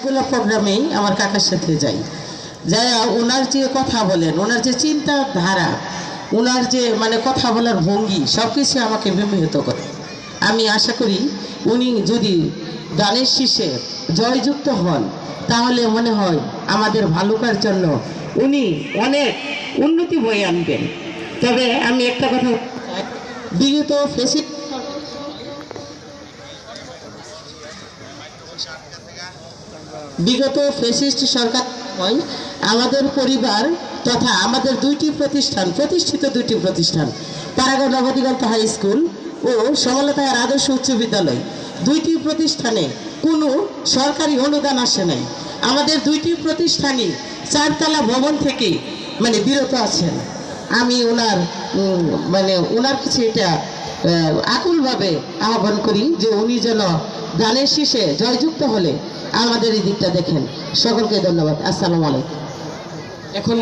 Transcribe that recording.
সবগুলো প্রোগ্রামেই আমার কাকার সাথে যাই, যাই ওনার যে কথা বলেন, ওনার যে চিন্তাধারা, ওনার যে মানে কথা বলার ভঙ্গি, সব কিছু আমাকে বিমোহিত করে। আমি আশা করি উনি যদি গানের শীর্ষে জয়যুক্ত হন তাহলে মনে হয় আমাদের ভালুকার জন্য উনি অনেক উন্নতি বয়ে আনবেন। তবে আমি একটা কথা, বিগত ফ্যাসিস্ট সরকার আমাদের পরিবার তথা আমাদের প্রতিষ্ঠিত দুইটি প্রতিষ্ঠান, পারাগণ নবদিগন্ত হাই স্কুল ও সমলতা আদর্শ উচ্চ বিদ্যালয়, দুইটি প্রতিষ্ঠানে কোনো সরকারি অনুদান আসে নাই। আমাদের দুইটি প্রতিষ্ঠানই চারতলা ভবন থেকে মানে বিরত আছেন। আমি ওনার কাছে এটা আকুলভাবে আহ্বান করি যে উনি যেন গানের শীর্ষে জয়যুক্ত হলে আমাদের এই দিকটা দেখেন। সকলকে ধন্যবাদ। আসসালামু আলাইকুম। এখন